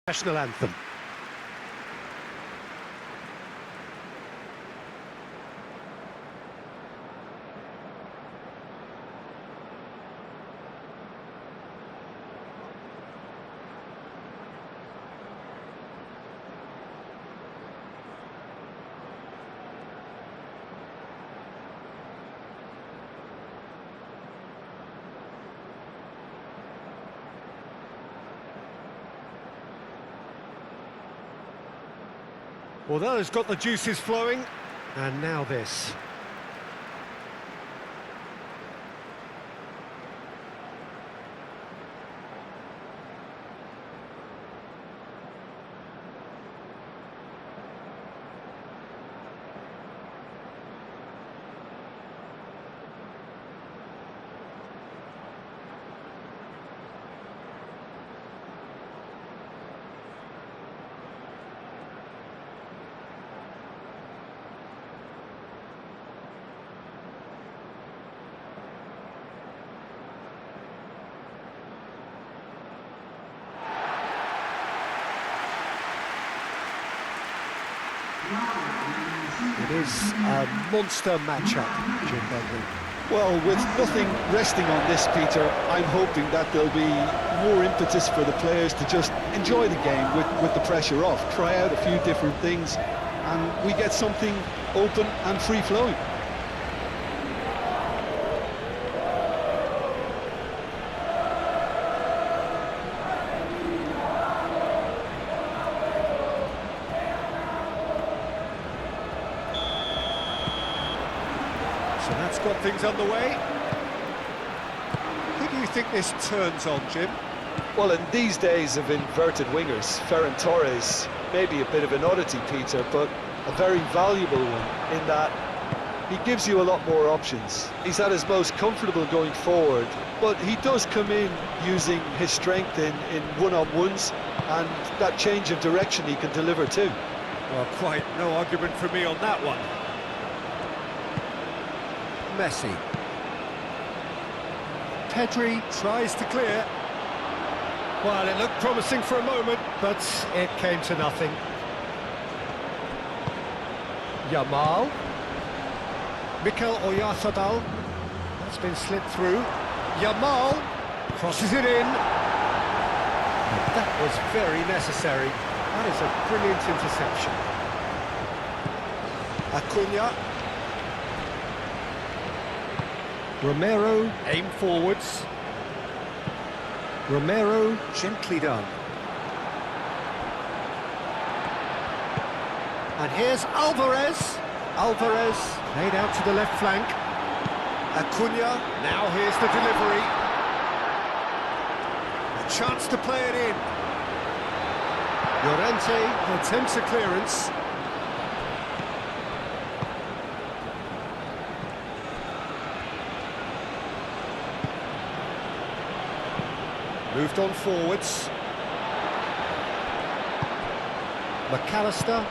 National anthem. Well, that has got the juices flowing, and now this. It is a monster matchup, Jim Bentley. Well, with nothing resting on this, Peter, I'm hoping that there'll be more impetus for the players to just enjoy the game with the pressure off, try out a few different things, and we get something open and free-flowing. So that's got things underway. Who do you think this turns on, Jim? Well, in these days of inverted wingers, Ferran Torres may be a bit of an oddity, Peter, but a very valuable one in that he gives you a lot more options. He's at his most comfortable going forward, but he does come in using his strength in one-on-ones, and that change of direction he can deliver too. Well, quite no argument from me on that one. Messi. Pedri tries to clear. Well, it looked promising for a moment, but it came to nothing. Yamal. Mikel Oyarzabal. That's been slipped through. Yamal crosses it in. That was very necessary. That is a brilliant interception. Acuna. Romero, aim forwards. Romero, gently done. And here's Alvarez. Alvarez, laid out to the left flank. Acuna, now here's the delivery. A chance to play it in. Llorente attempts a clearance. Moved on forwards. McAllister.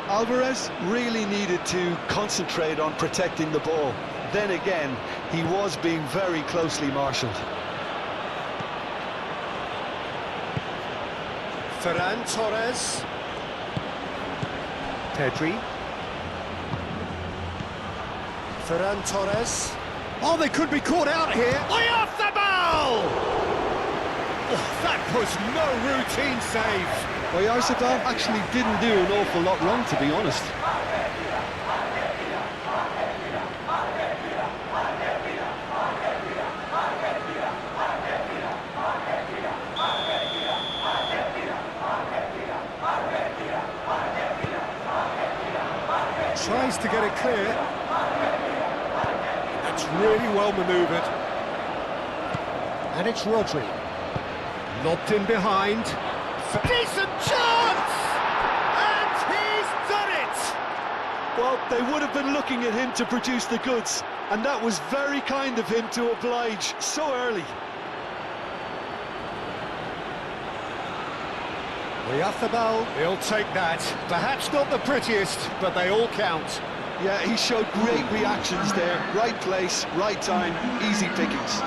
Alvarez really needed to concentrate on protecting the ball. Then again, he was being very closely marshalled. Ferran Torres. Pedri. Ferran Torres. Oh, they could be caught out here. Oyarzabal! Oh, that was no routine save. Oyarzabal actually didn't do an awful lot wrong, to be honest. Tries to get it clear. That's really well manoeuvred. And it's Rodri. Lobbed in behind. Decent chance! And he's done it! Well, they would have been looking at him to produce the goods, and that was very kind of him to oblige so early. Oyarzabal, he'll take that. Perhaps not the prettiest, but they all count. Yeah, he showed great reactions there. Right place, right time, easy pickings.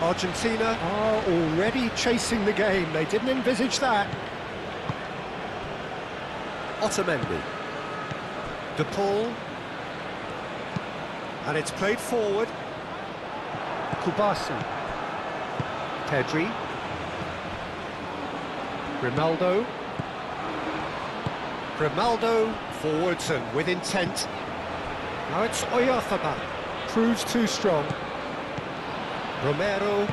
Argentina are already chasing the game. They didn't envisage that. Otamendi. De Paul. And it's played forward. Kubasi. Pedri. Grimaldo. Grimaldo forwards and with intent. Now it's Oyarzabal. Proves too strong. Romero.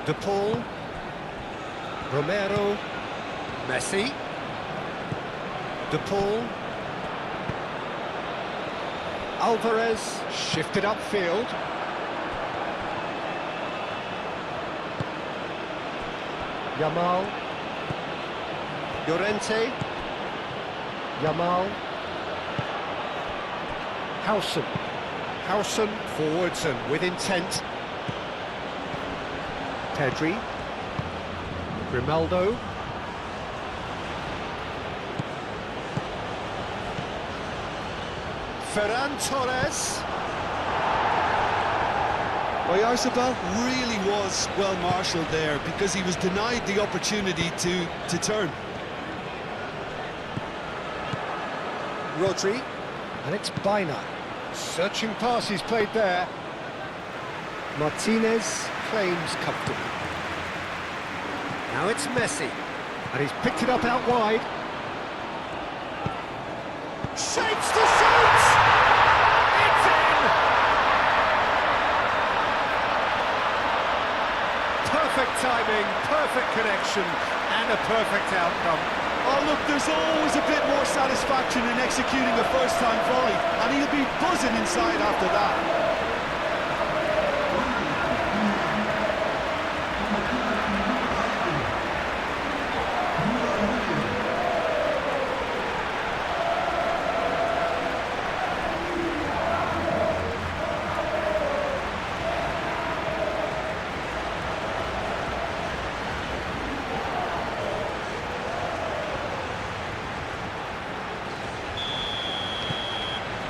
De Paul. Romero. Messi. De Paul. Alvarez shifted upfield. Yamal. Llorente. Yamal. Howson. Howson forwards and with intent. Pedri. Grimaldo. Ferran Torres. Oyarzabal really was well marshalled there because he was denied the opportunity to turn. Rodri. And it's Baina. Searching pass he's played there. Martinez claims comfortably. Now it's Messi. And he's picked it up out wide. Shapes to shoot! It's in! Perfect timing, perfect connection, and a perfect outcome. Oh look, there's always a bit more satisfaction in executing a first-time volley, and he'll be buzzing inside after that.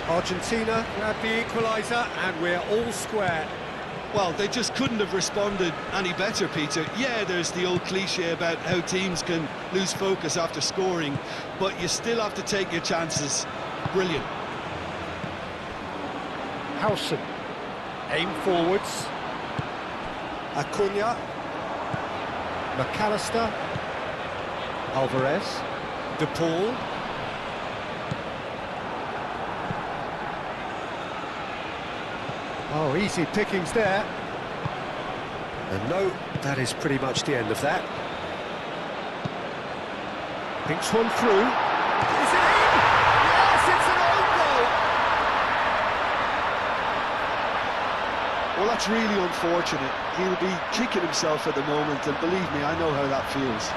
Argentina grab the equaliser, and we're all square. Well, they just couldn't have responded any better, Peter. Yeah, there's the old cliche about how teams can lose focus after scoring, but you still have to take your chances. Brilliant. Howson. Aim forwards. Acuna. McAllister. Alvarez. De Paul. Oh, easy pickings there. And no, that is pretty much the end of that. Pinks one through. Is it in? Yes, it's an own goal! Well, that's really unfortunate. He'll be kicking himself at the moment, and believe me, I know how that feels.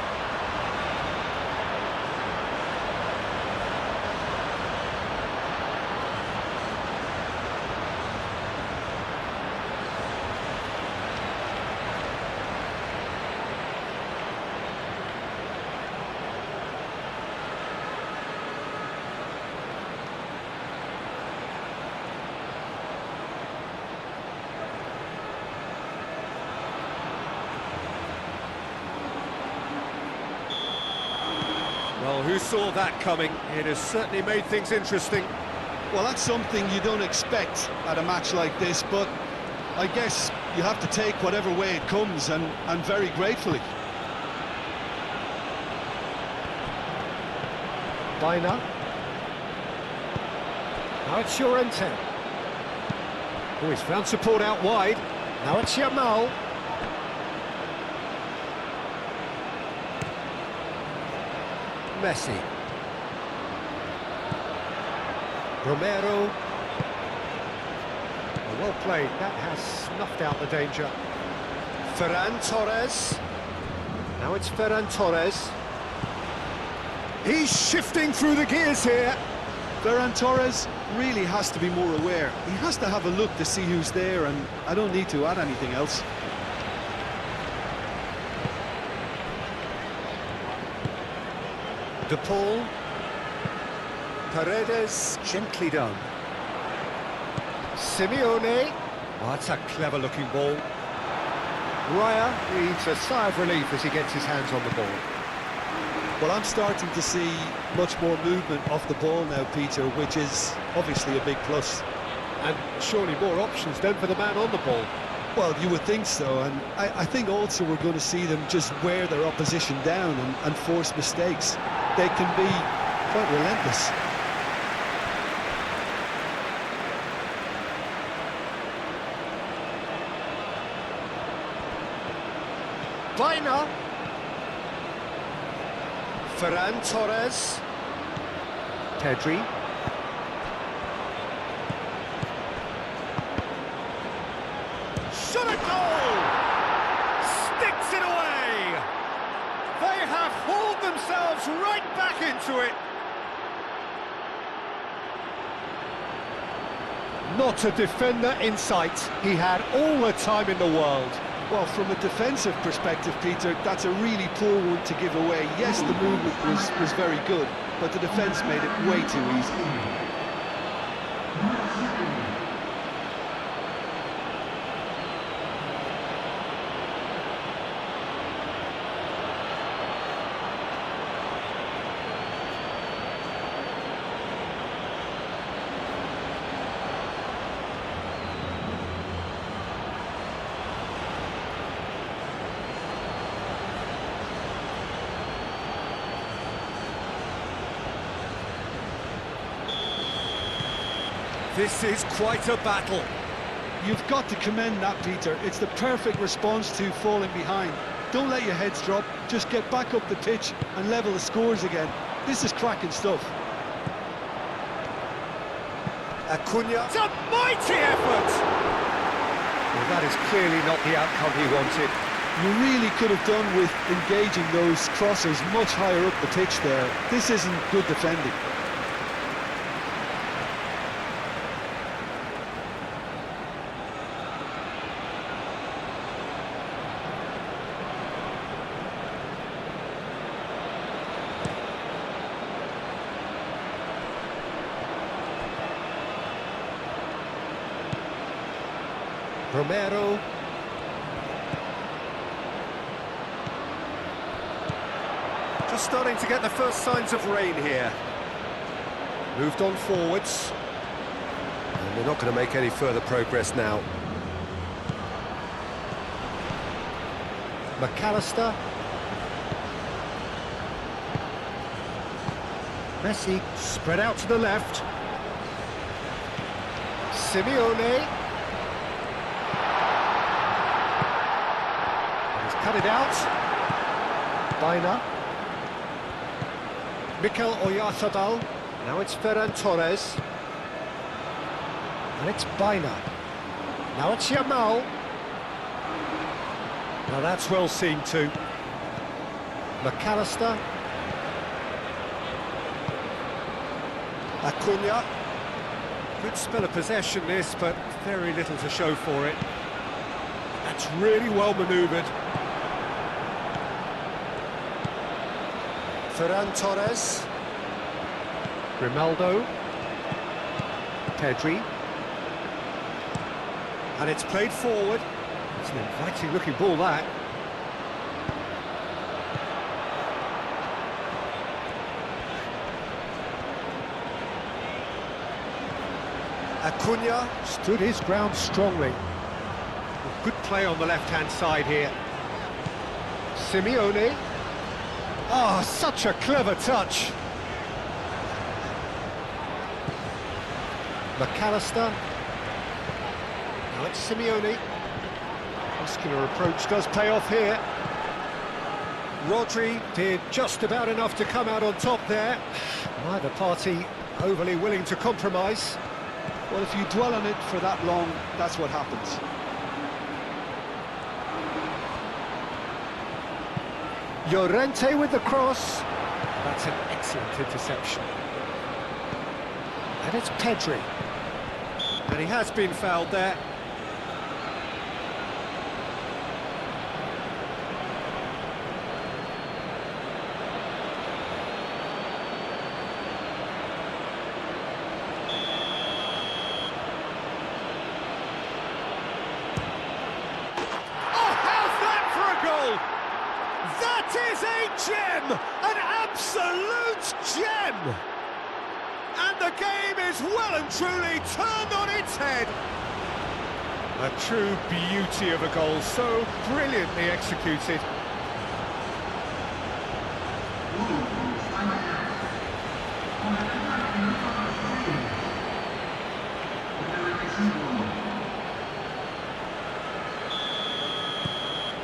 Well, who saw that coming? It has certainly made things interesting. Well, that's something you don't expect at a match like this, but I guess you have to take whatever way it comes, and very gratefully. Baina. Now it's Llorente. Oh, he's found support out wide. Now it's Yamal. Messi. Romero. Well played, that has snuffed out the danger. Ferran Torres. Now it's Ferran Torres. He's shifting through the gears here. Ferran Torres really has to be more aware. He has to have a look to see who's there, and I don't need to add anything else. De Paul. Paredes, gently done. Simeone. Oh, that's a clever looking ball. Raya breathes a sigh of relief as he gets his hands on the ball. Well, I'm starting to see much more movement off the ball now, Peter, which is obviously a big plus. And surely more options then for the man on the ball. Well, you would think so, and I think also we're going to see them just wear their opposition down and force mistakes. They can be quite relentless. Baina. Ferran Torres. Pedri. Shot a goal! Sticks it away! They have hauled themselves right back into it. Not a defender in sight. He had all the time in the world. Well, from a defensive perspective, Peter, that's a really poor one to give away. Yes, the movement was very good, but the defence made it way too easy. This is quite a battle. You've got to commend that, Peter. It's the perfect response to falling behind. Don't let your heads drop, just get back up the pitch and level the scores again. This is cracking stuff. Acuna. It's a mighty effort! Well, that is clearly not the outcome he wanted. You really could have done with engaging those crossers much higher up the pitch there. This isn't good defending. Romero. Just starting to get the first signs of rain here. Moved on forwards. And they're not going to make any further progress now. McAllister. Messi spread out to the left. Simeone. Cut it out. Baina. Mikel Oyarzabal. Now it's Ferran Torres. And it's Baina. Now it's Yamal. Now that's well seen too. McAllister. Acuna. Good spell of possession this, but very little to show for it. That's really well manoeuvred. Ferran Torres, Grimaldo, Pedri, and it's played forward. It's an inviting looking ball, that. Acuna stood his ground strongly. Good play on the left-hand side here. Simeone. Oh, such a clever touch. McAllister. Now it's Simeone. Muscular approach does pay off here. Rodri did just about enough to come out on top there. Neither party overly willing to compromise. Well, if you dwell on it for that long, that's what happens. Llorente with the cross. That's an excellent interception. And it's Pedri. And he has been fouled there. Oh, how's absolute gem! And the game is well and truly turned on its head. A true beauty of a goal, so brilliantly executed.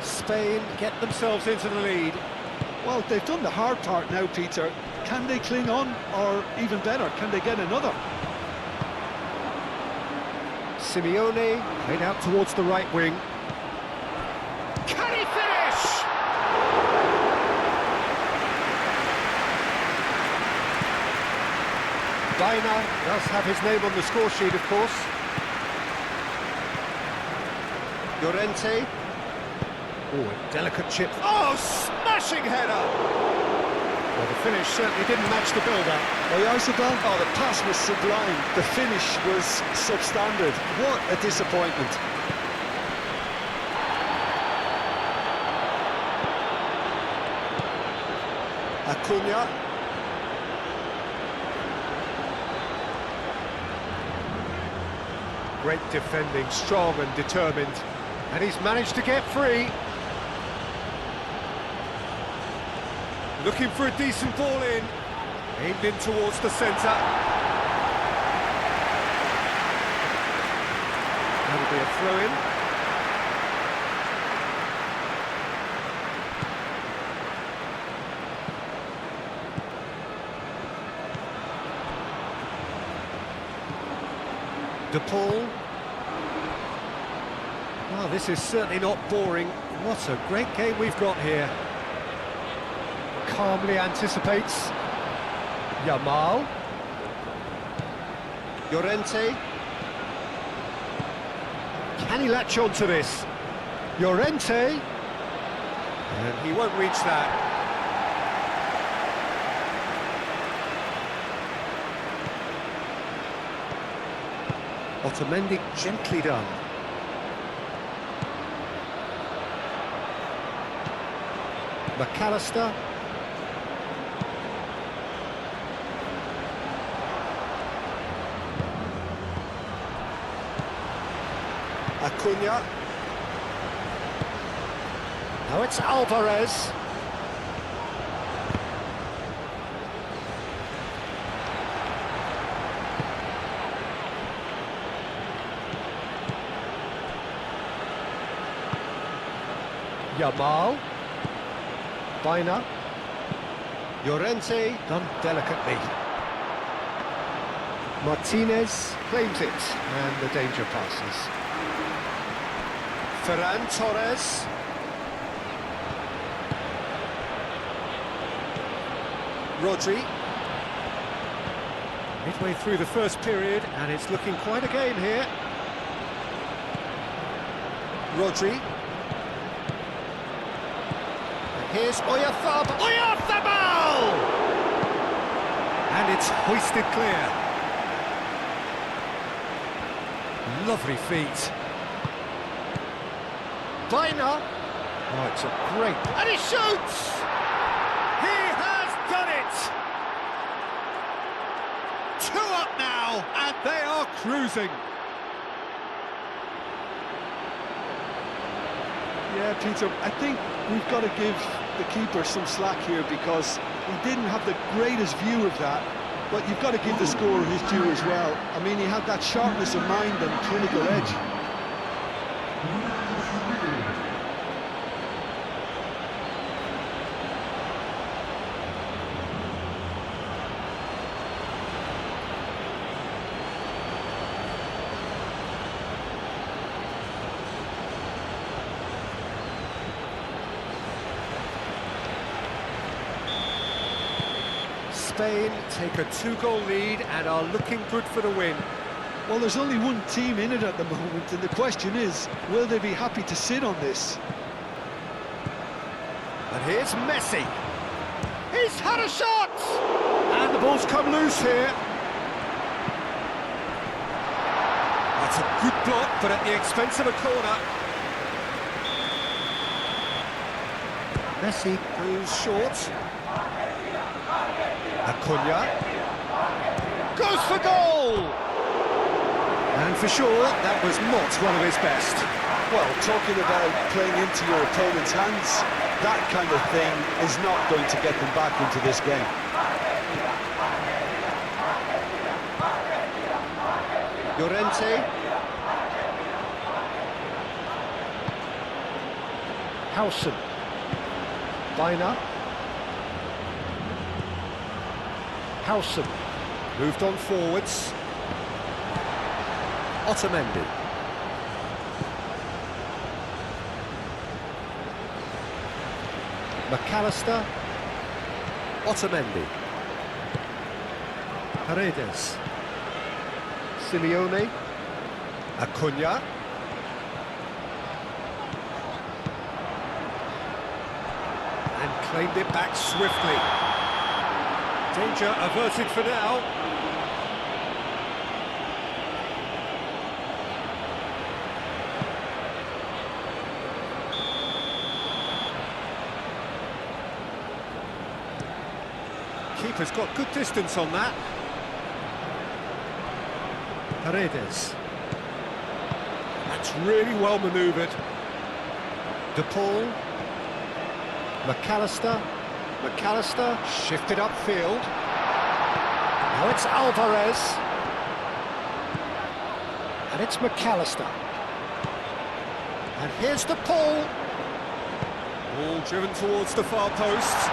Spain get themselves into the lead. Well, they've done the hard part now, Peter. Can they cling on, or even better, can they get another? Simeone played out towards the right wing. Can he finish? Baena does have his name on the score sheet, of course. Llorente. Oh, a delicate chip. Oh, smashing header! Well, the finish certainly didn't match the build-up. Oyarzabal, oh, the pass was sublime. The finish was substandard. What a disappointment. Acuna. Great defending, strong and determined. And he's managed to get free. Looking for a decent ball in. Aimed in towards the centre. That'll be a throw-in. De Paul. Well, this is certainly not boring. What a great game we've got here. Calmly anticipates. Yamal. Llorente. Can he latch on to this? Llorente. And he won't reach that. Otamendi gently done. McAllister. Acuna. Now it's Alvarez. Yamal. Baena. Llorente done delicately. Martinez claims it, and the danger passes. Ferran Torres. Rodri. Midway through the first period, and it's looking quite a game here. Rodri. Here's Oyarzabal! And it's hoisted clear. Lovely feet. Baena. Oh, it's a great... And he shoots! He has done it! 2 up now, and they are cruising. Yeah, Peter, I think we've got to give the keeper some slack here because he didn't have the greatest view of that, but you've got to give the scorer his due as well. I mean, he had that sharpness of mind and clinical edge. Spain take a 2-goal lead and are looking good for the win. Well, there's only one team in it at the moment, and the question is, will they be happy to sit on this? And here's Messi. He's had a shot! And the ball's come loose here. That's a good block, but at the expense of a corner. Messi goes short. Acuna. Goes for goal! And for sure, that was not one of his best. Well, talking about playing into your opponent's hands, that kind of thing is not going to get them back into this game. Llorente. Howson. Viner. Howson. Moved on forwards. Otamendi. McAllister. Otamendi. Paredes. Simeone. Acuna. And claimed it back swiftly. Danger averted for now. Keeper's got good distance on that. Paredes. That's really well manoeuvred. De Paul. McAllister. McAllister shifted upfield. Now it's Alvarez. And it's McAllister. And here's De Paul. Ball driven towards the far post.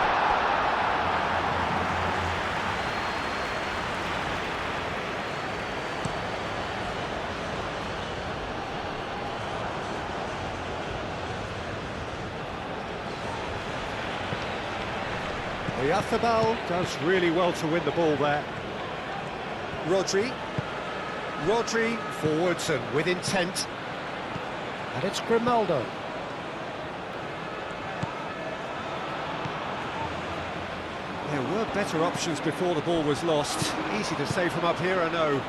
Oyarzábal does really well to win the ball there. Rodri. Rodri forwards and with intent. And it's Grimaldo. There were better options before the ball was lost. Easy to say from up here, I know.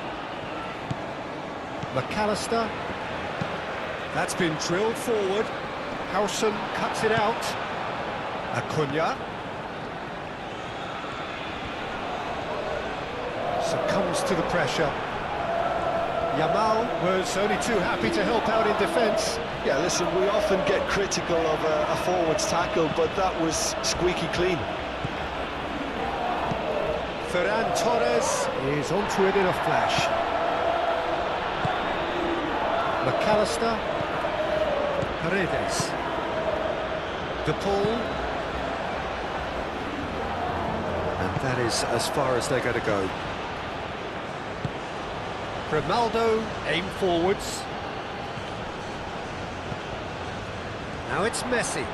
McAllister. That's been drilled forward. Howson cuts it out. Acuna. Succumbs to the pressure. Yamal was only too happy to help out in defence. Yeah, listen, we often get critical of a forward's tackle, but that was squeaky clean. Ferran Torres is onto it in a flash. McAllister. Paredes. De Paul. And that is as far as they're going to go. Grimaldo, aim forwards. Now it's Messi.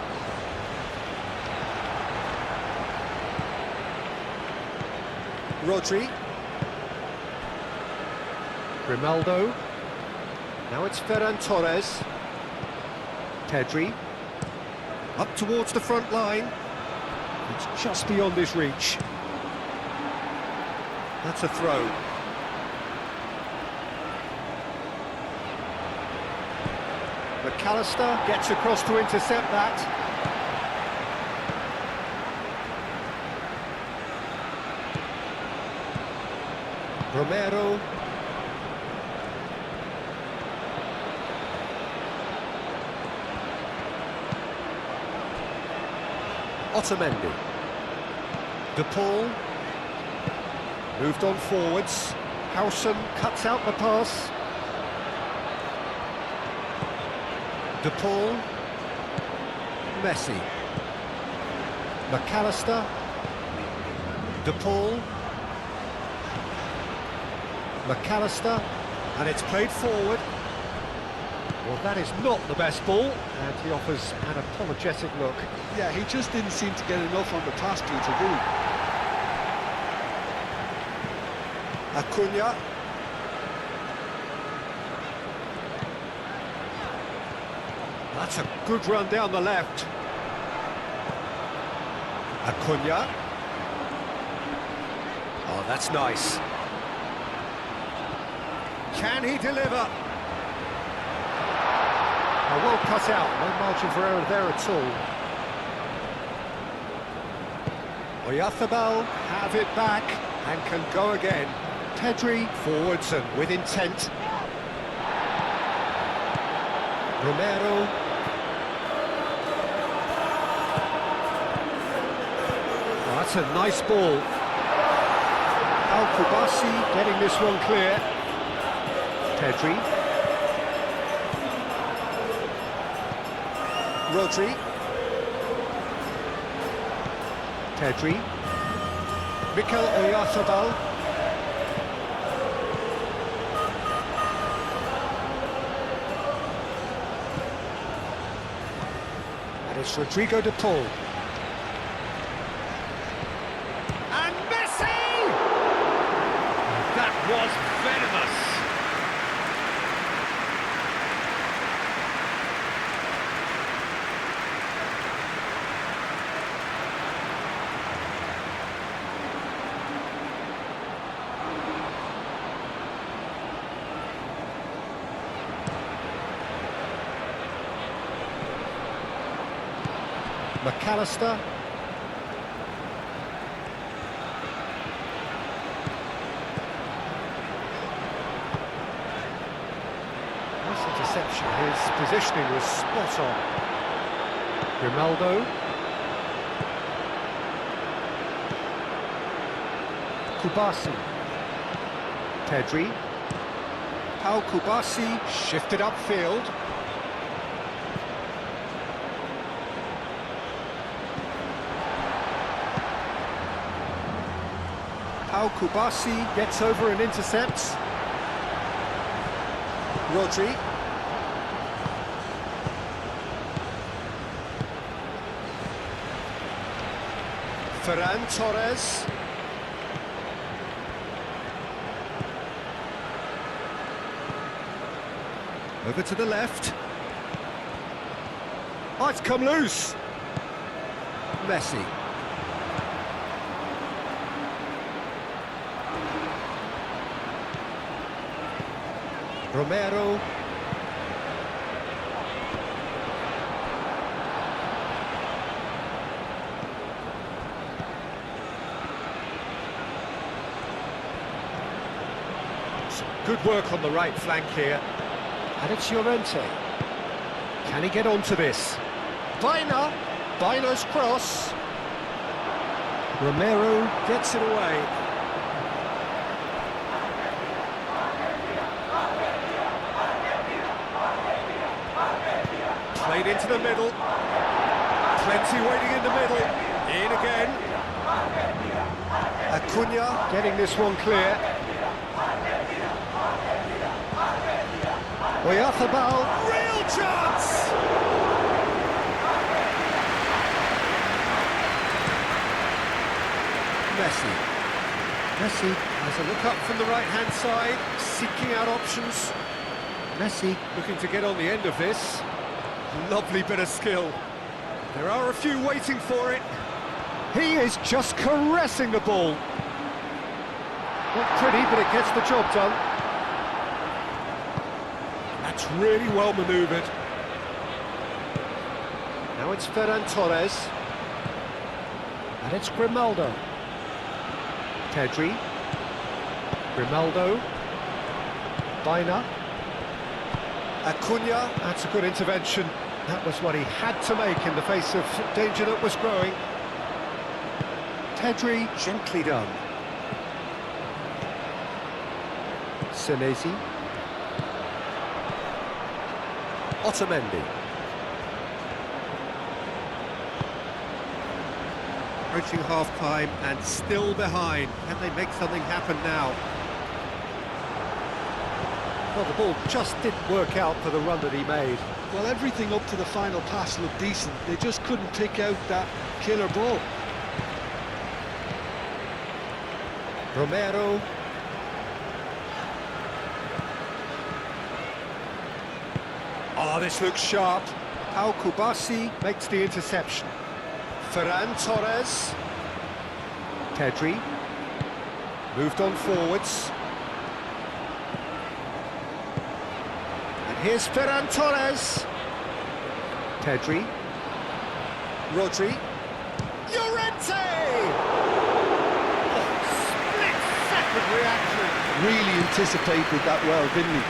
Rodri. Grimaldo. Now it's Ferran Torres. Pedri. Up towards the front line. It's just beyond his reach. That's a throw. McAllister gets across to intercept that. Romero. Otamendi. De Paul. Moved on forwards. Howson cuts out the pass. De Paul. Messi. McAllister. De Paul. McAllister. And it's played forward. Well, that is not the best ball, and he offers an apologetic look. Yeah, he just didn't seem to get enough on the pass, Peter, did he? Acuna. That's a good run down the left. Acuna. Oh, that's nice. Can he deliver? Oh, well cut out, no margin for error there at all. Oyarzabal have it back and can go again. Pedri forwards and with intent. Romero. Oh, that's a nice ball. Al-Kubasi getting this one clear. Pedri. Rodri. Pedri. Mikel Oyarzabal. And it's Rodrigo de Paul. And Messi! That was venomous. McAllister. Nice interception. His positioning was spot on. Grimaldo. Kubasi. Pedri. Pau Kubasi shifted upfield. Al-Kubasi gets over and intercepts. Rodri. Ferran Torres. Over to the left. Oh, it's come loose. Messi. Romero. Some good work on the right flank here. And it's Llorente. Can he get onto this? Vaina. Vaina's cross. Romero gets it away. Played into the middle. Plenty waiting in the middle. In again. Acuna getting this one clear. Oyarzabal, real chance! Messi has a look up from the right-hand side, seeking out options. Messi looking to get on the end of this. Lovely bit of skill. There are a few waiting for it. He is just caressing the ball. Not pretty, but it gets the job done. That's really well manoeuvred. Now it's Ferran Torres. And it's Grimaldo. Pedri. Grimaldo. Vaina. Acuna. That's a good intervention. That was what he had to make in the face of danger that was growing. Pedri, gently done. Senesi. Otamendi. Approaching half-time and still behind. Can they make something happen now? Well, the ball just didn't work out for the run that he made. Well, everything up to the final pass looked decent. They just couldn't pick out that killer ball. Romero. Oh, this looks sharp. Al-Kubasi makes the interception. Ferran Torres. Pedri. Moved on forwards. And here's Ferran Torres. Pedri. Rodri. Llorente! Really anticipated that well, didn't he?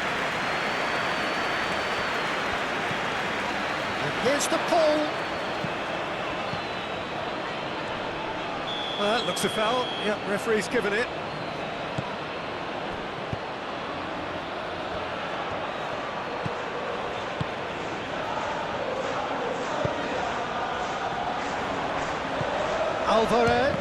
And here's the pull. That looks a foul. Yep, referee's given it. Alvarez!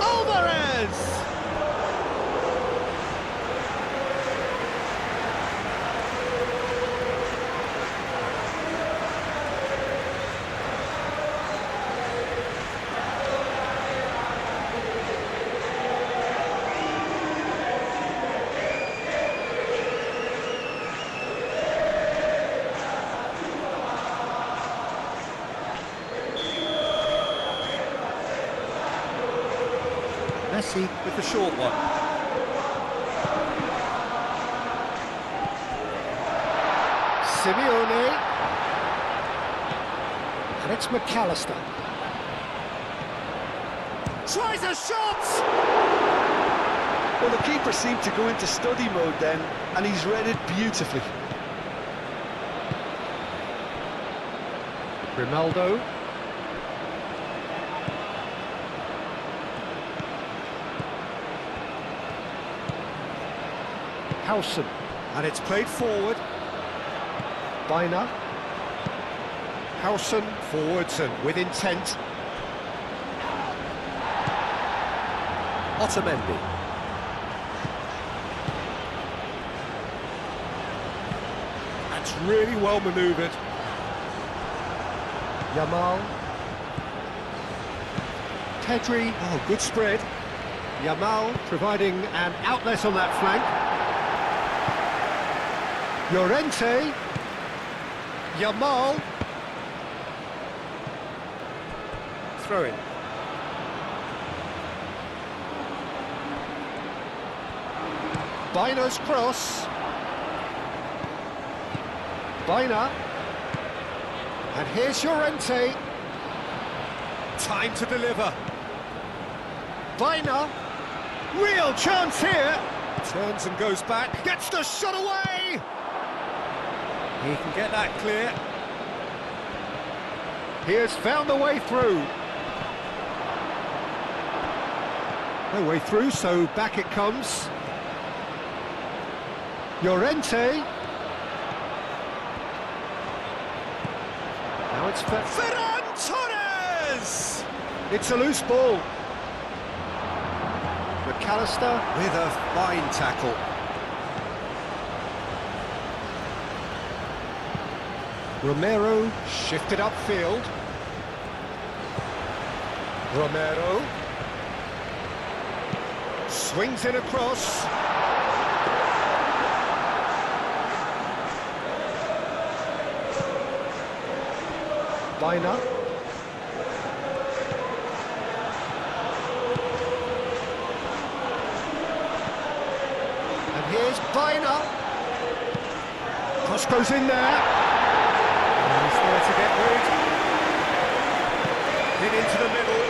Messi with the short one. Simeone. And it's McAllister. Tries a shot! Well, the keeper seemed to go into study mode then, and he's read it beautifully. Ronaldo. Howson, and it's played forward. Biner. Howson forwards and with intent. Otamendi. That's really well manoeuvred. Yamal. Pedri. Oh, good spread. Yamal providing an outlet on that flank. Llorente, Yamal, throw in. Biner's cross. Biner. And here's Llorente. Time to deliver. Biner. Real chance here. Turns and goes back. Gets the shot away. He can get that clear. He has found a way through. No way through, so back it comes. Llorente. Now it's Ferran Torres! It's a loose ball. McAllister with a fine tackle. Romero shifted upfield. Romero swings in across. Biner. And here's Biner. Cross goes in there. He's there to get rid. In into the middle.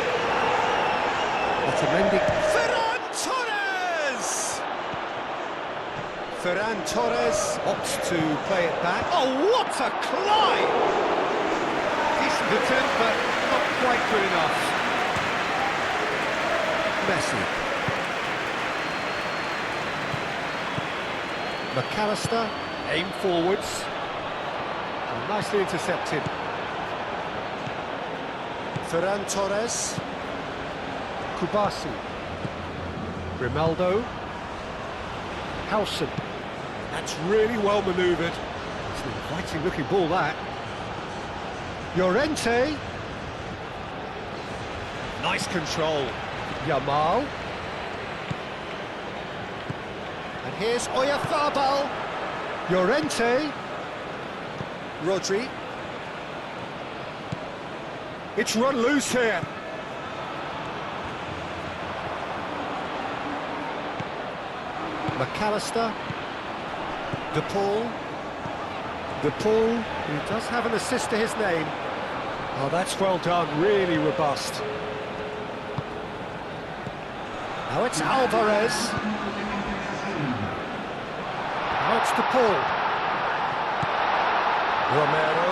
Otamendi. Ferran Torres! Ferran Torres opts to play it back. Oh, what a climb! Decent attempt, but not quite good enough. Messi. McAllister, aim forwards. Nicely intercepted. Ferran Torres. Kubasi. Grimaldo. Howson. That's really well manoeuvred. It's an inviting looking ball, that. Llorente. Nice control. Yamal. And here's Oyarzabal. Llorente. Rodri. It's run loose here. McAllister. De Paul. De Paul, who does have an assist to his name. Oh, that's well done, really robust. Now it's Alvarez. Now it's to Paul. Romero.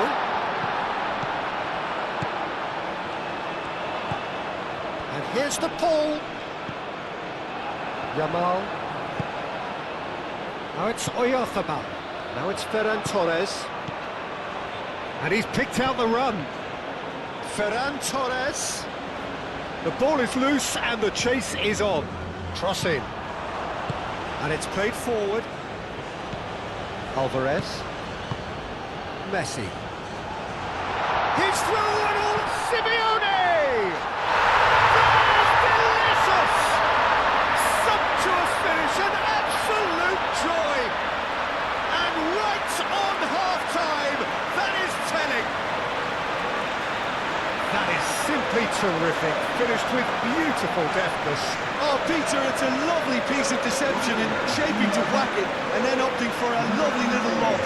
And here's the Paul. Yamal. Now it's Oyarzabal. Now it's Ferran Torres. And he's picked out the run. Ferran Torres. The ball is loose and the chase is on. Cross in. And it's played forward. Alvarez. Messi. He's through and all Simeone! That is delicious! Sumptuous finish, an absolute joy! And right on half-time, that is telling. That is simply terrific, finished with beautiful deftness. Oh, Peter, it's a lovely piece of deception in shaping to whack it and then opting for a lovely little lob.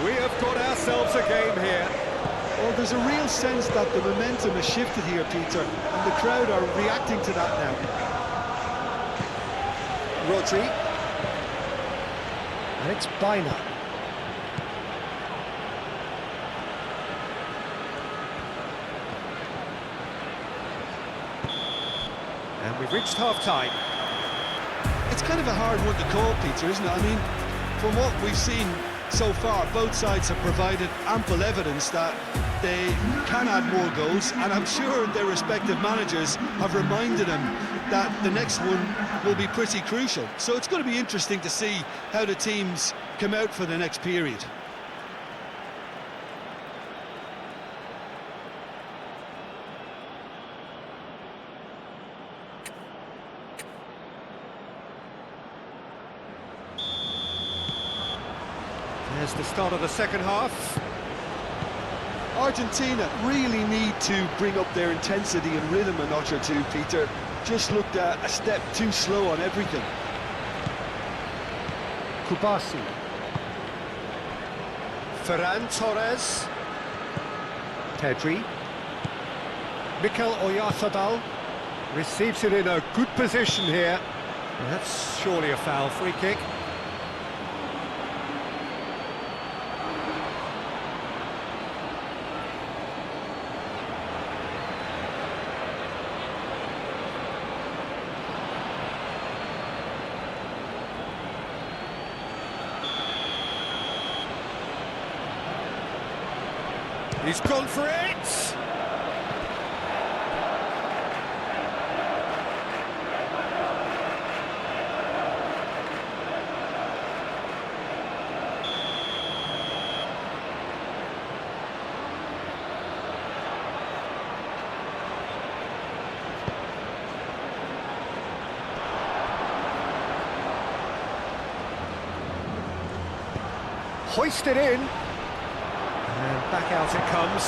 We have got ourselves a game here. Well, there's a real sense that the momentum has shifted here, Peter, and the crowd are reacting to that now. Rodri. And it's Bina. And we've reached half-time. It's kind of a hard one to call, Peter, isn't it? I mean, from what we've seen so far, both sides have provided ample evidence that they can add more goals, and I'm sure their respective managers have reminded them that the next one will be pretty crucial. So it's going to be interesting to see how the teams come out for the next period. There's the start of the second half. Argentina really need to bring up their intensity and rhythm a notch or two, Peter. Just looked a step too slow on everything. Kubasi. Ferran Torres. Pedri. Mikel Oyarzabal receives it in a good position here. That's surely a foul, free kick. He's gone for it! Hoisted in. And back out it comes.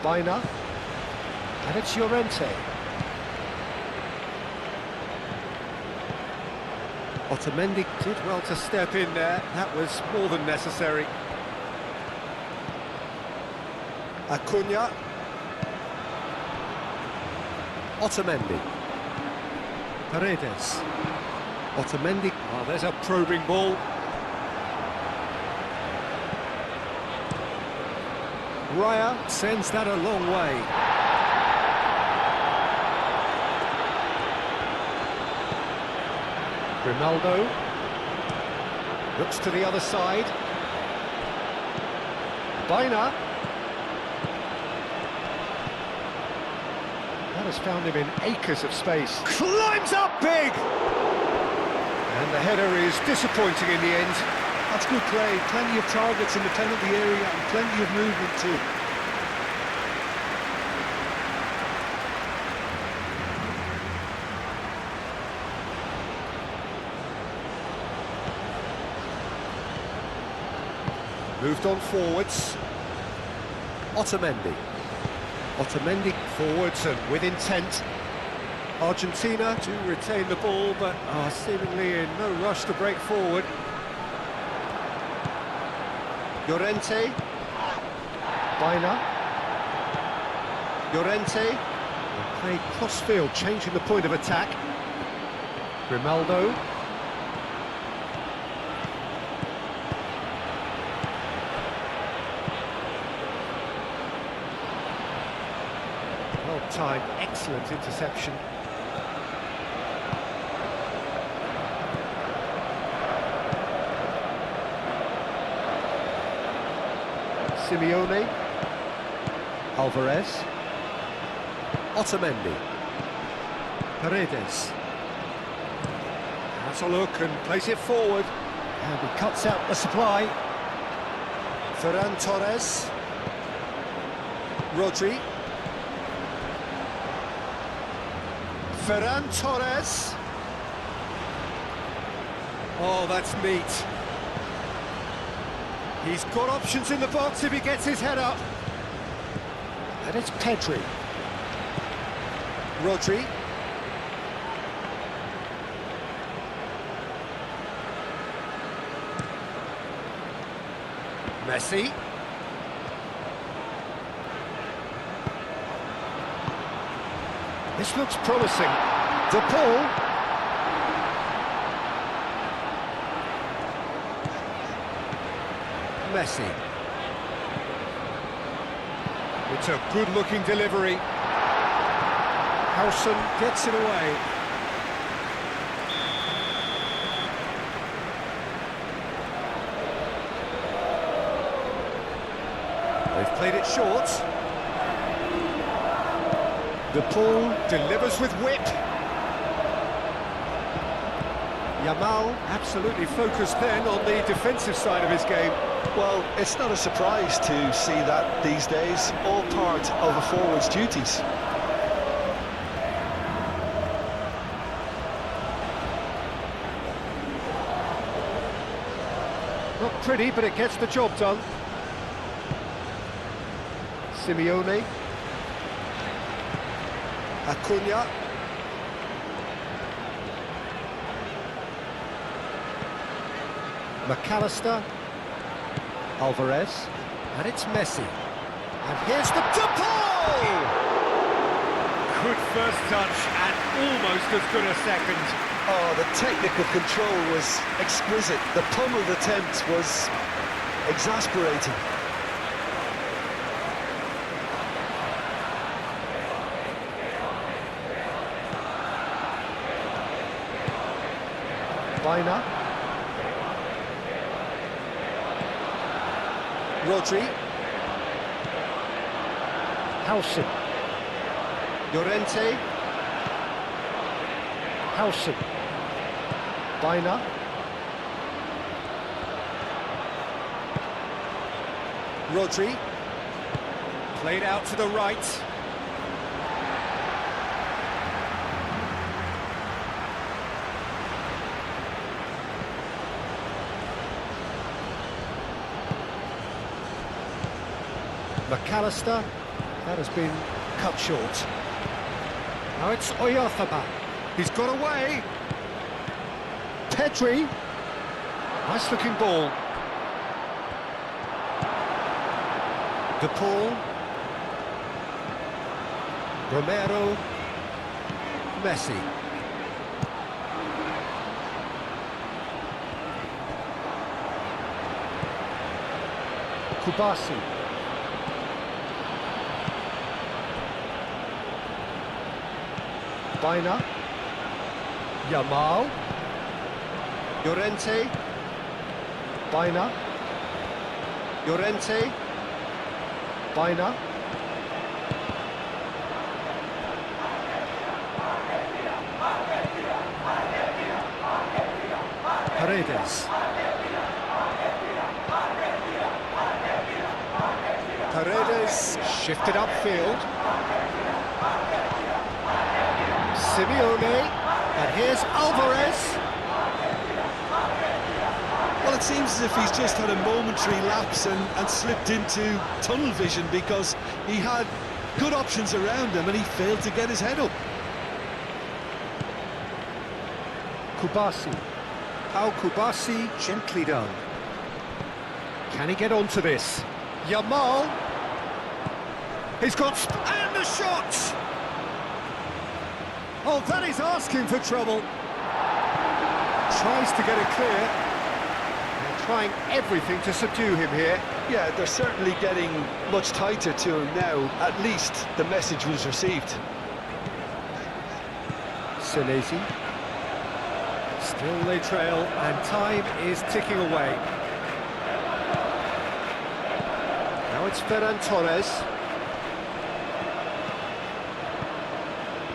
Bina. And it's Llorente. Otamendi did well to step in there. That was more than necessary. Acuna. Otamendi. Paredes. Otamendi. Oh, there's a probing ball. Raya sends that a long way. Ronaldo. Looks to the other side. Bina. That has found him in acres of space. Climbs up big! And the header is disappointing in the end. That's good play. Plenty of targets in the penalty area and plenty of movement too. Moved on forwards. Otamendi. Otamendi forwards and with intent. Argentina to retain the ball, but are seemingly in no rush to break forward. Llorente. Baina. Llorente. They play cross-field, changing the point of attack. Grimaldo. Well-timed, excellent interception. Simeone. Alvarez. Otamendi. Paredes. Has a look and plays it forward. And he cuts out the supply. Ferran Torres. Rodri. Ferran Torres. Oh, that's neat. He's got options in the box if he gets his head up. And it's Pedri. Rodri. Messi. This looks promising. De Paul. Messi. It's a good-looking delivery. Howson gets it away. They've played it short. De Paul delivers with whip. Yamal absolutely focused then on the defensive side of his game. Well, it's not a surprise to see that these days, all part of a forward's duties. Not pretty, but it gets the job done. Simeone. Acuna. McAllister. Alvarez. And it's Messi. And here's the De Paul! Good first touch and almost as good a second. Oh, the technical control was exquisite. The pummeled attempt was exasperating. Baina. Rodri. Howson. Llorente. Howson. Baina. Rodri. Played out to the right. McAllister, that has been cut short. Now it's Oyarzabal. He's got away. Pedri. Nice looking ball. De Paul. Romero. Messi. Kubasi. Baina. Yamal. Llorente. Baina. Llorente. Baina. Paredes. Paredes shifted upfield. Simeone, and here's Alvarez. Well, it seems as if he's just had a momentary lapse and slipped into tunnel vision, because he had good options around him and he failed to get his head up. Kubasi. Pau Kubasi, gently done. Can he get onto this? Yamal. He's got... and the shot! Oh, that is asking for trouble. Tries to get it clear. They're trying everything to subdue him here. Yeah, they're certainly getting much tighter to him now. At least the message was received. Senesi. Still they trail, and time is ticking away. Now it's Ferran Torres.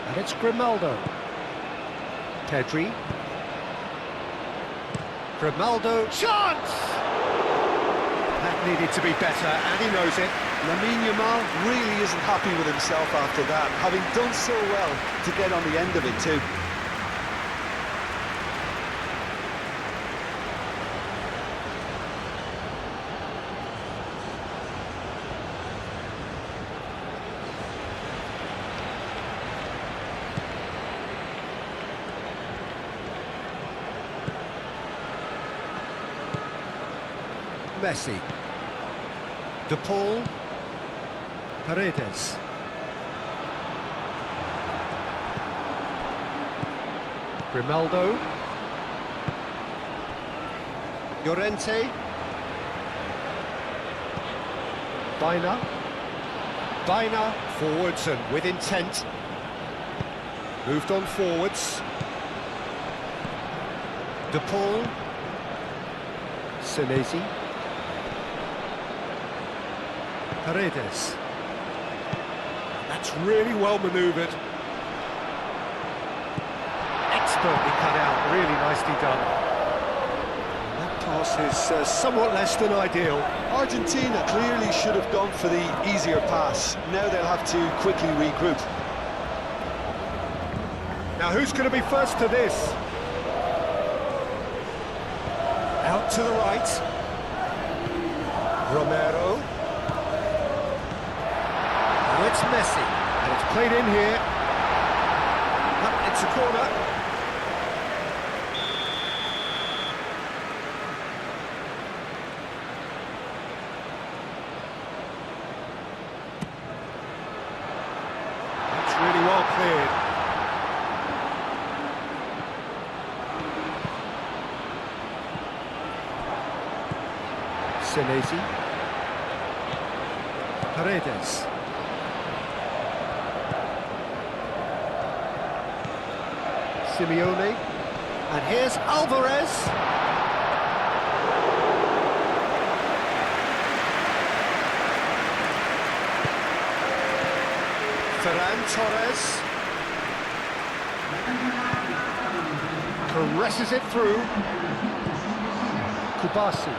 And it's Grimaldo. Pedri. Grimaldo. Chance! That needed to be better, and he knows it. Lamine Yamal really isn't happy with himself after that, having done so well to get on the end of it too. Messi. De Paul. Paredes. Grimaldo. Llorente. Baina. Baina forwards and with intent. Moved on forwards. De Paul. Senesi. Paredes. That's really well manoeuvred. Expertly cut out, really nicely done. That pass is somewhat less than ideal. Argentina clearly should have gone for the easier pass. Now they'll have to quickly regroup. Now who's going to be first to this? Out to the right. Romero. Now it's Messi, and it's played in here. It's a corner. That's really well cleared. Senesi. Paredes. Simeone. And here's Alvarez. Ferran Torres. Caresses it through. Kubasi.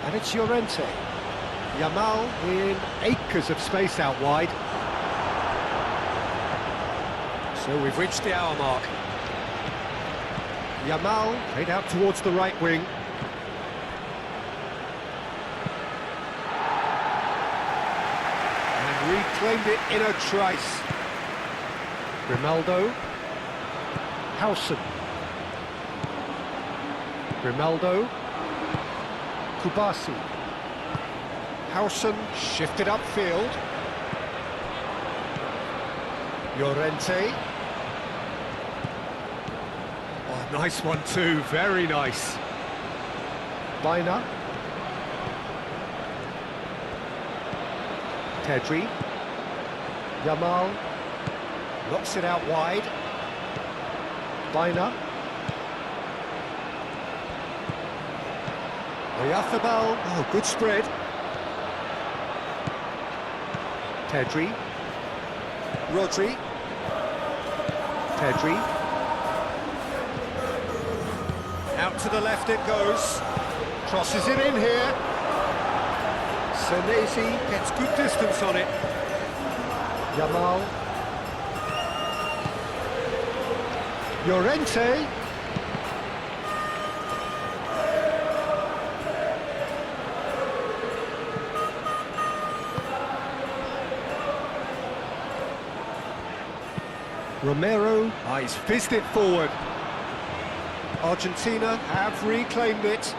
And it's Llorente. Yamal in acres of space out wide. So we've reached the hour mark. Yamal played out towards the right wing. And reclaimed it in a trice. Grimaldo. Howson. Grimaldo. Kubasi. Howson shifted upfield. Llorente. Oh, nice one too, very nice. Baina. Pedri. Yamal. Knocks it out wide. Baina. Oyarzábal, oh, good spread. Pedri. Rodri. Pedri. Out to the left it goes. Crosses it in here. Senesi gets good distance on it. Yamal. Llorente. Romero. He's fizzed it forward. Argentina have reclaimed it.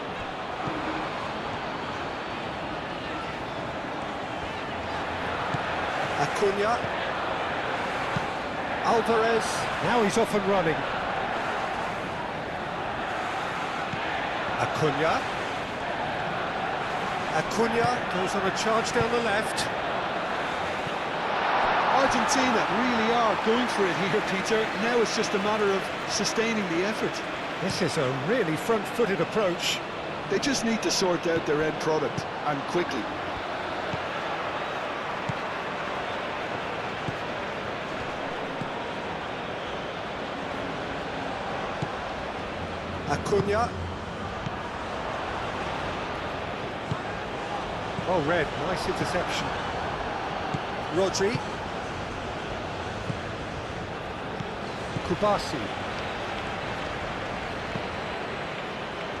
Acuna. Alvarez. Now he's off and running. Acuna. Acuna goes on a charge down the left. Argentina really are going for it here, Peter. Now it's just a matter of sustaining the effort. This is a really front-footed approach. They just need to sort out their end product, and quickly. Acuna. Oh, Red, nice interception. Rodri. Kubasi.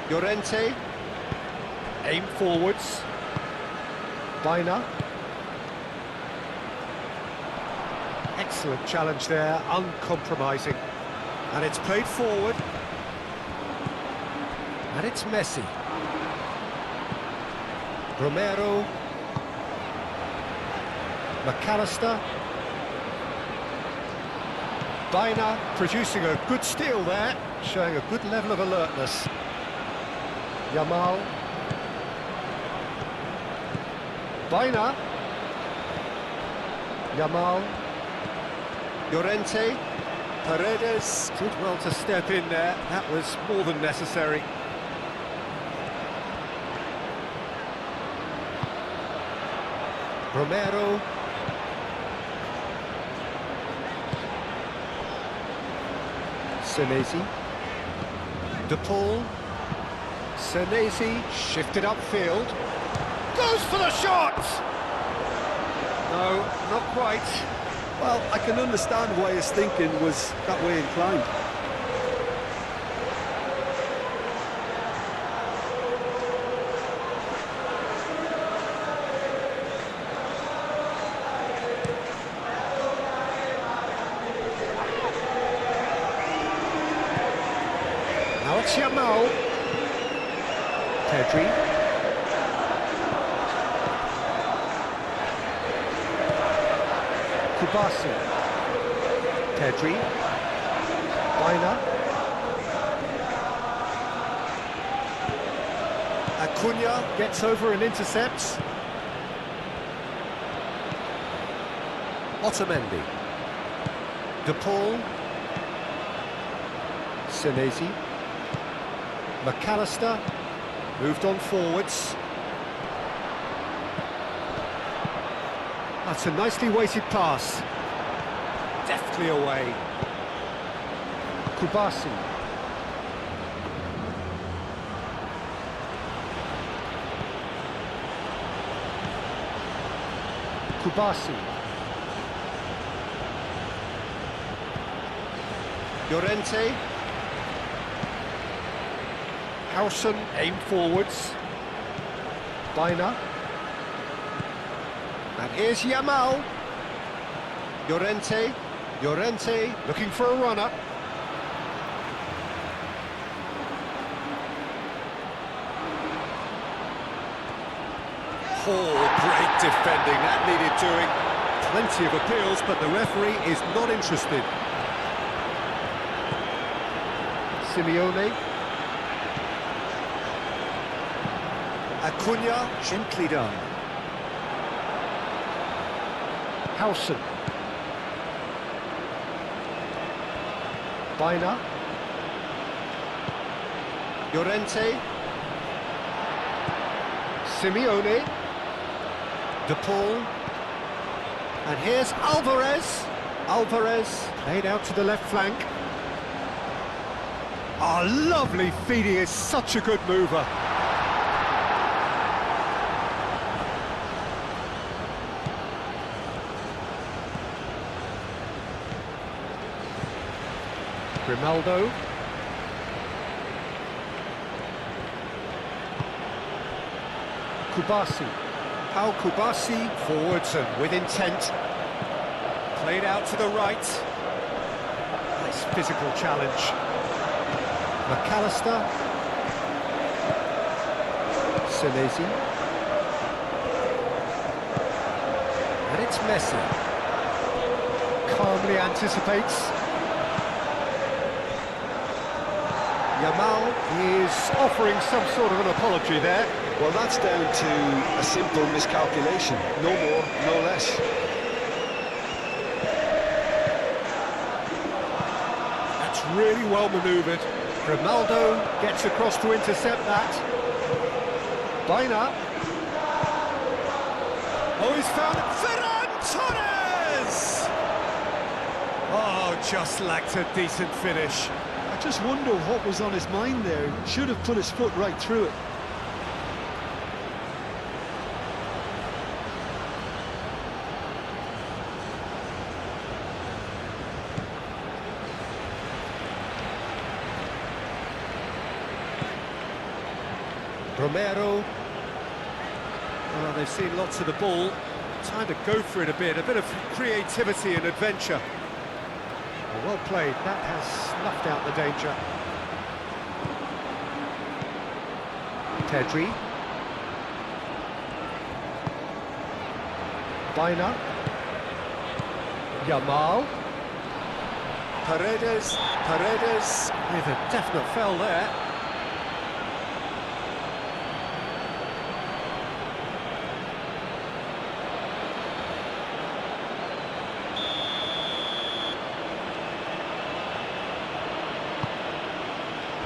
Llorente. Aim forwards. Baina. Excellent challenge there, uncompromising. And it's played forward. And it's Messi. Romero. McAllister. Baina producing a good steal there, showing a good level of alertness. Yamal. Baina. Yamal. Llorente. Paredes did well to step in there. That was more than necessary. Romero. Senesi. De Paul. Senesi shifted upfield. Goes for the shot! No, not quite. Well, I can understand why his thinking was that way inclined. Now it's Yamal. Pedri. Kubasi. Pedri. Baina. Acuna gets over and intercepts. Otamendi. De Paul. Senesi. McAllister moved on forwards. That's a nicely weighted pass. Deftly away. Kubasi. Kubasi. Llorente. Howson, aim forwards. Baina. And here's Yamal. Llorente. Llorente looking for a runner. Oh, great defending, that needed doing. Plenty of appeals, but the referee is not interested. Simeone. Acuna, gently done. Howson. Baina. Llorente. Simeone. De Paul. And here's Alvarez. Alvarez played out to the left flank. Oh, lovely feeding, is such a good mover. Grimaldo. Kubasi. Pau Kubasi forwards and with intent. Played out to the right. Nice physical challenge. McAllister. Senesi. And it's Messi. Calmly anticipates. Yamal is offering some sort of an apology there. Well, that's down to a simple miscalculation. No more, no less. That's really well manoeuvred. Grimaldo gets across to intercept that. Baina. Oh, he's found it. Ferran Torres! Oh, just lacked a decent finish. I just wonder what was on his mind there. Should have put his foot right through it. Romero. Well, they've seen lots of the ball. Time to go for it a bit of creativity and adventure. Well played, that has snuffed out the danger. Pedri. Baina. Yamal. Paredes with a definite foul there.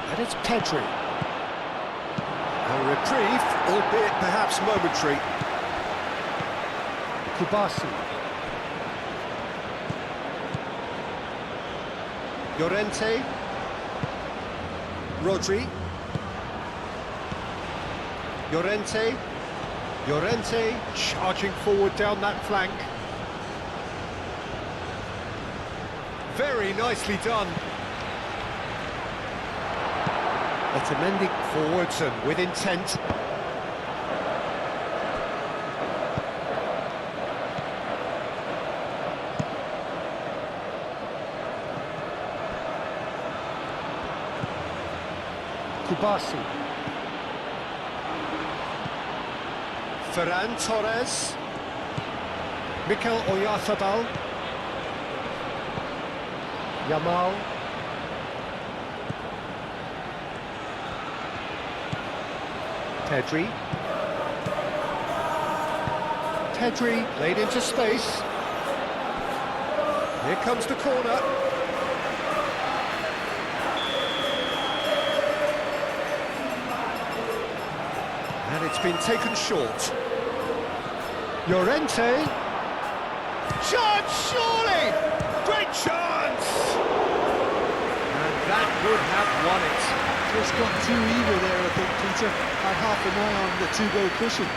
And it's Pedri. A reprieve, albeit perhaps momentary. Kubasi. Llorente. Rodri. Llorente charging forward down that flank. Very nicely done. Otamendi forwards and with intent. Kubasi. Ferran Torres. Mikel Oyarzabal. Yamal. Pedri laid into space. Here comes the corner. And it's been taken short. Llorente. Chance, surely! Great chance! And that would have won it. Just got too eager there, I think, Peter. Had half an eye on the two-goal cushion.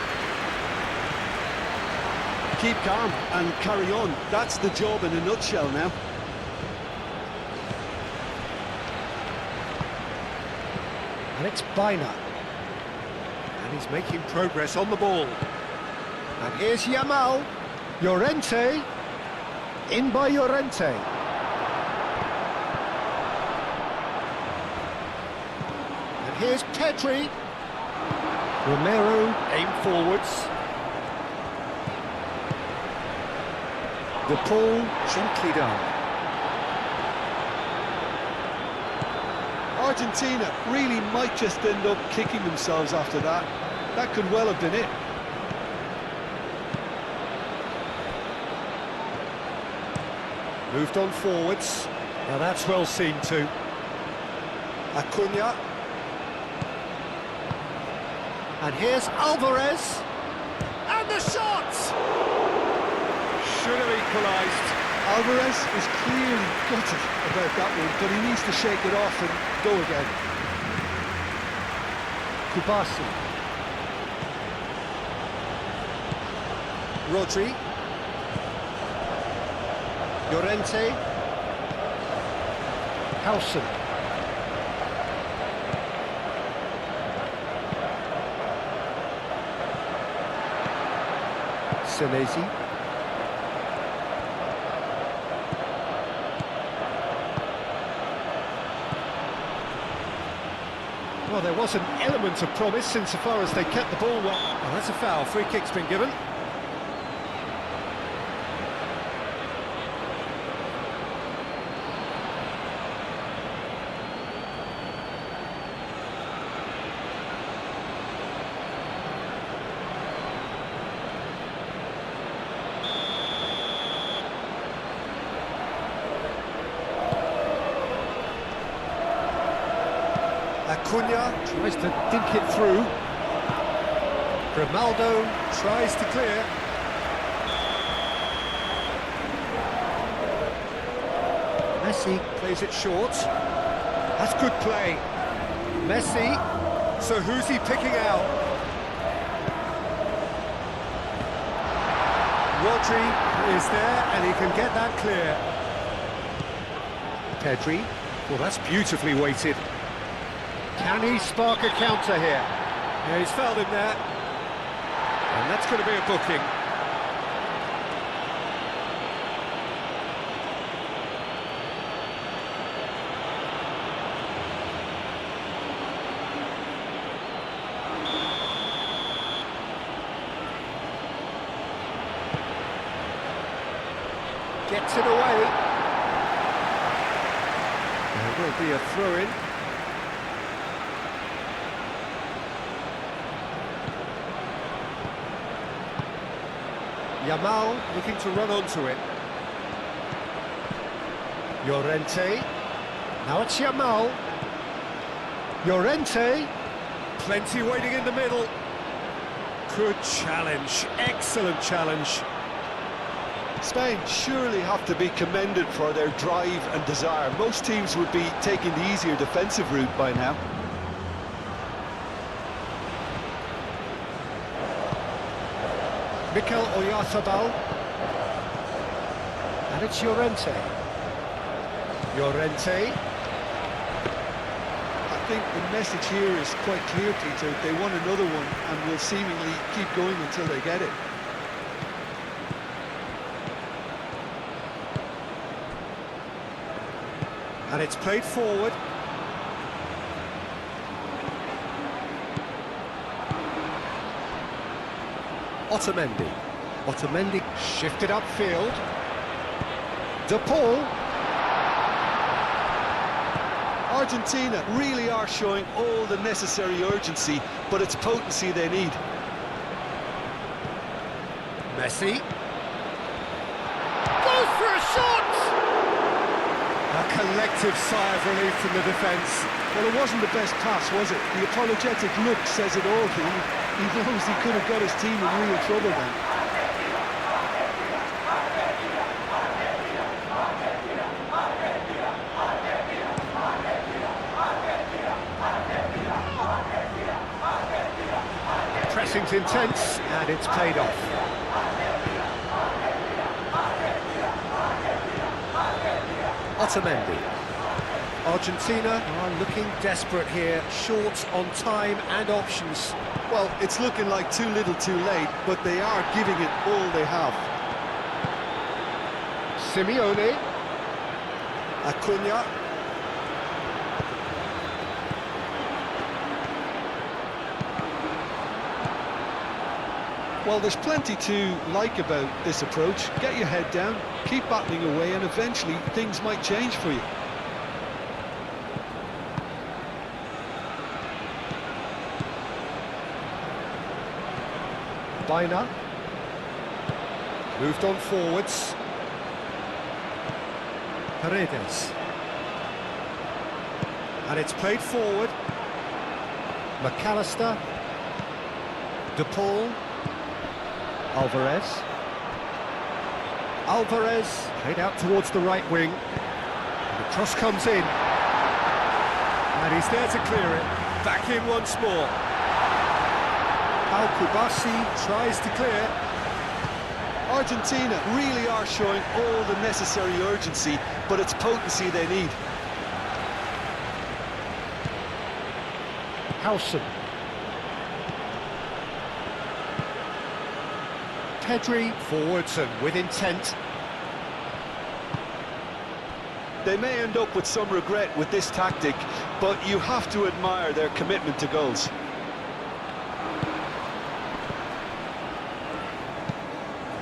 Keep calm and carry on. That's the job in a nutshell now. And it's Baina. And he's making progress on the ball. And here's Yamal. Llorente. In by Llorente. And here's Pedri. Romero aim forwards. The ball gently done. Argentina really might just end up kicking themselves after that. That could well have been it. Moved on forwards. Now that's well seen too. Acuna. And here's Alvarez. And the shot! Should have equalised. Alvarez is clearly gutted about that one, but he needs to shake it off and go again. Kubasi. Rodri. Llorente. Howson. Senesi. Well, there was an element of promise insofar as they kept the ball well. Oh, that's a foul. Free kick's been given. Acuna tries to dink it through. Grimaldo tries to clear. Messi plays it short. That's good play. Messi. So who's he picking out? Rodri is there and he can get that clear. Pedri. Well, that's beautifully weighted. Can he spark a counter here? Yeah, he's fouled him there. And that's going to be a booking. Gets it away. There will be a throw-in. Yamal looking to run onto it. Llorente. Now it's Yamal. Llorente. Plenty waiting in the middle. Good challenge. Excellent challenge. Spain surely have to be commended for their drive and desire. Most teams would be taking the easier defensive route by now. Mikel Oyarzabal. And it's Llorente. Llorente. I think the message here is quite clear, Peter. They want another one and will seemingly keep going until they get it. And it's played forward. Otamendi shifted upfield. De Paul. Argentina really are showing all the necessary urgency, but it's potency they need. Messi. Goes for a shot! A collective sigh of relief from the defence. Well, it wasn't the best pass, was it? The apologetic look says it all. He knows he could have got his team in real trouble then. Pressing's intense, and it's paid off. Otamendi. Argentina are looking desperate here, short on time and options. Well, it's looking like too little too late, but they are giving it all they have. Simeone. Acuna. Well, there's plenty to like about this approach. Get your head down, keep battling away, and eventually things might change for you. Baina. Moved on forwards. Paredes. And it's played forward. McAllister. De Paul. Alvarez. Alvarez played out towards the right wing. The cross comes in. And he's there to clear it. Back in once more. Al-Kubasi tries to clear. Argentina really are showing all the necessary urgency, but it's potency they need. Howson. Pedri forwards and with intent. They may end up with some regret with this tactic, but you have to admire their commitment to goals.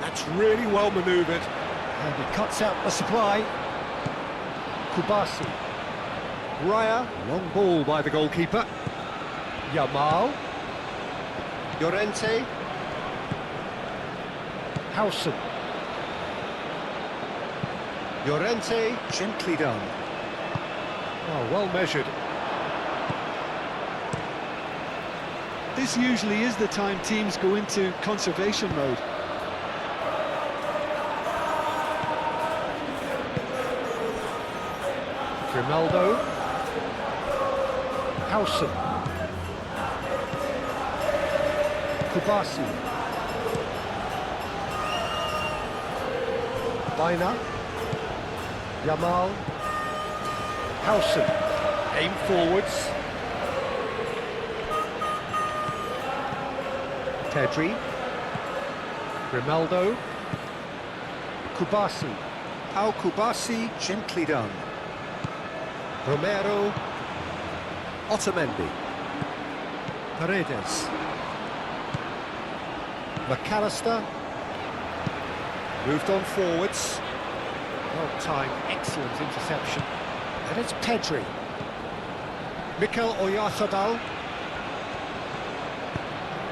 That's really well manoeuvred. And he cuts out the supply. Kubasi. Raya, long ball by the goalkeeper. Yamal. Llorente. Howson. Llorente, gently done. Oh, well measured. This usually is the time teams go into conservation mode. Grimaldo. Howson. Kubasi. Baina. Yamal. Howson. Aim forwards. Pedri. Grimaldo. Kubasi. Kubasi, gently done. Romero. Otamendi. Paredes. McAllister. Moved on forwards. Well timed, excellent interception. And it's Pedri. Mikel Oyarzabal.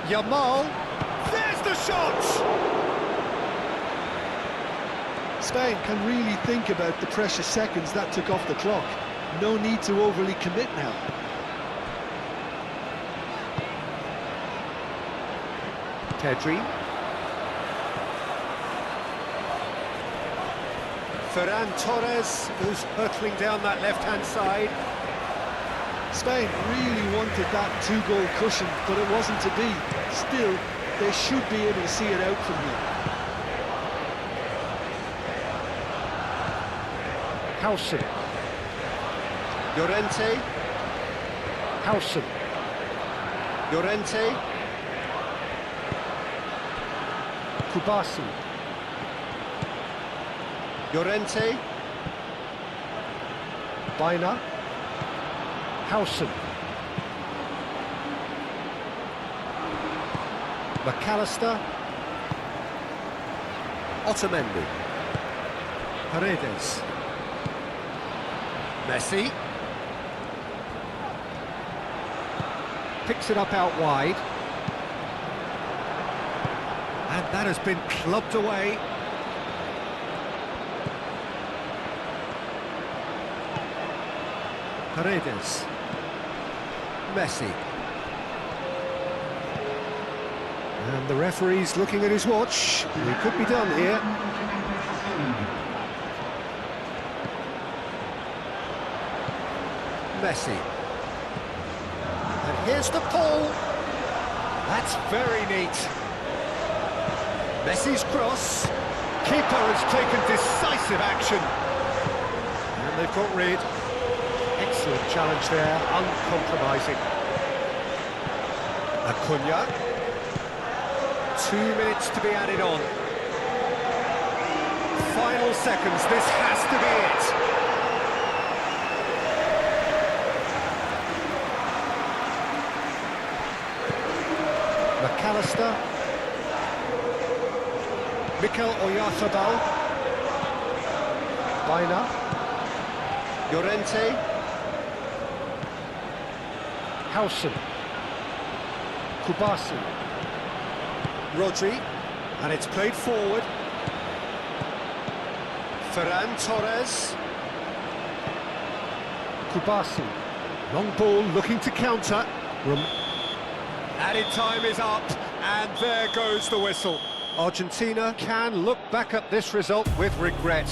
Yamal. There's the shot! Spain can really think about the precious seconds that took off the clock. No need to overly commit now. Pedri. Ferran Torres, who's hurtling down that left-hand side. Spain really wanted that two-goal cushion, but it wasn't to be. Still, they should be able to see it out from here. Howson. Llorente. Howson. Llorente. Kubasi. Llorente. Baina. Howson. McAllister. Otamendi. Paredes. Messi. Picks it up out wide. And that has been clubbed away. Paredes. Messi. And the referee's looking at his watch. We could be done here. Messi. And here's the pull. That's very neat. Messi's cross. Keeper has taken decisive action. And they've got rid. Excellent challenge there, uncompromising. Acuna. 2 minutes to be added on. Final seconds, this has to be it. McAllister. Mikel Oyarzabal. Baina. Llorente. Howson. Kubasi. Rodri. And it's played forward. Ferran Torres. Kubasi. Long ball looking to counter. Added time is up, and there goes the whistle. Argentina can look back at this result with regret.